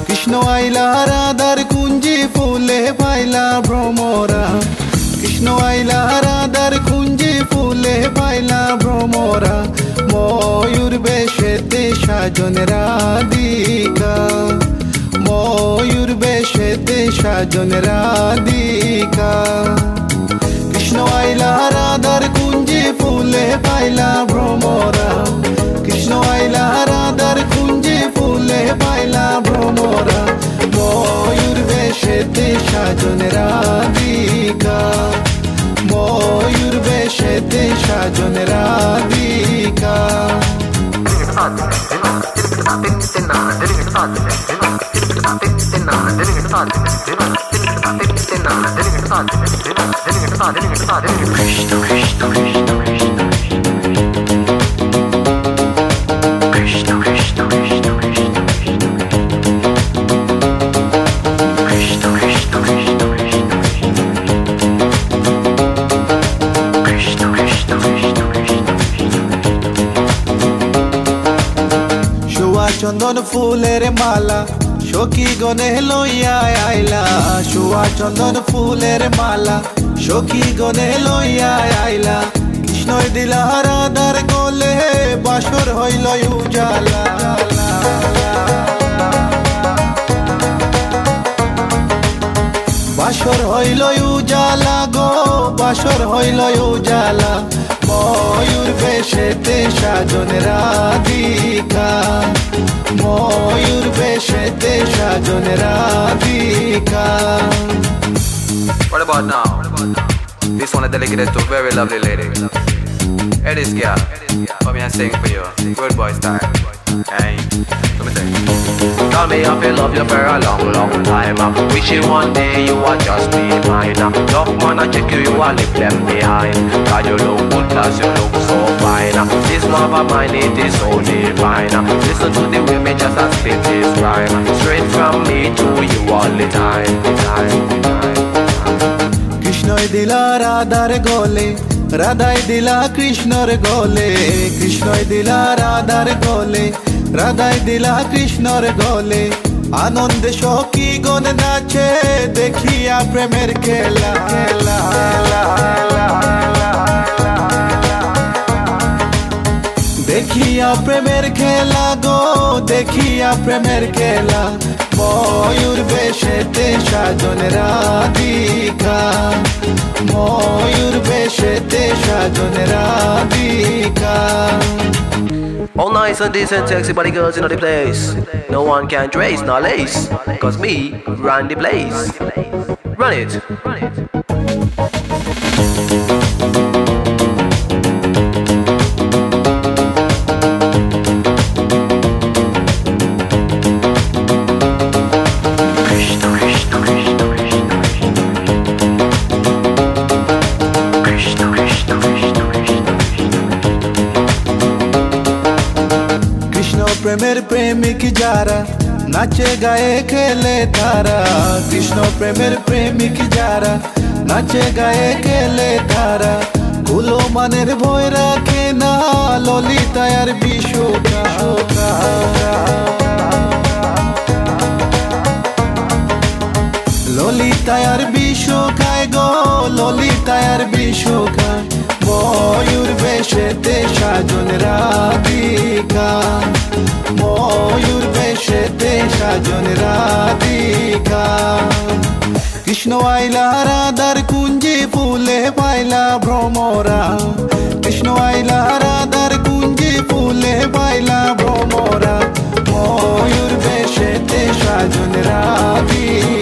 কৃষ্ণ আইলা রাধার কুঞ্জে ফুলে পাইলা ভ্রমরা, কৃষ্ণ আইলা রাধার কুঞ্জে ফুলে পাইলা ভ্রমরা, ময়ূর বেশেতে সাজন রাধিকা, ময়ূর বেশেতে সাজন রাধিকা। কৃষ্ণ আইলা রাধার কুঞ্জে ফুলে পাইলা ভ্রমরা, কৃষ্ণ আইলা রাধার কুঞ্জে ফুলে পাইলা ভ্রমরা, ময়ূর বেশেতে সাজন রাধিকা, ময়ূর বেশেতে সাজন রাধিকা। চন্দন ফুলের মালা সখী গনে লইয়া আইলা, শুয়া চন্দন ফুলের মালা সখী গনে লইয়া আইলা, কৃষ্ণই দিলা রাধার গলে বাসর হইল উজালা। বাসর হইল উজালা গো, বাসর হইল উজালা, ময়ূর বেশেতে সাজন রাধিকা, ময়ূর বেশেতে সাজন Radhika. What about now? This one is dedicated to a very lovely lady. Hey this girl, come here and sing for you. Good boy style. Hey, let me sing. Tell me if you love you for a long, long time. Wishing one day you will just be mine. Love man, I check you, you will leave them behind. God, you look good, cause you look so fine. This love of mine, it is so divine. Listen to the way me just a spit this rhyme. Straight from me to you all the time. কৃষ্ণই দিলা রাধার গলে, রাধাই দিলা কৃষ্ণর গলে, কৃষ্ণই দিলা রাধার গলে, রাধাই দিলা কৃষ্ণর গলে, আনন্দে সখী গণ নাচে দেখিয়া প্রেমের খেলা। দেখিয়া প্রেমের খেলা গো, দেখিয়া প্রেমের খেলা, ময়ূর বেশেতে সাজন রাধিকা, ময়ূর বেশেতে সাজন Radhika. All nice and decent, sexy body girls in the place. No one can trace nor lace, cause me run the place. Run it. প্রেমের প্রেমিক যারা নাচে গায়ে খেলে তারা, কৃষ্ণ প্রেমের প্রেমিক যারা নাচে গায়ে খেলে তারা, কুলো মানের ভয় রাখে না ললিতায় আর বিশোকা। ললিতায় আর বিশোকায় গো, ললিতায় আর বিশোকায়, ময়ূর বেশেতে সাজন রাধিকা, ময়ূর বেশেতে সাজন রাধিকা। কৃষ্ণ আইলা রাধার কুঞ্জে ফুলে পাইলা ভ্রমরা, কৃষ্ণ আইলা রাধার কুঞ্জে ফুলে পাইলা ভ্রমরা, ময়ূর বেশেতে সাজন রাধিকা।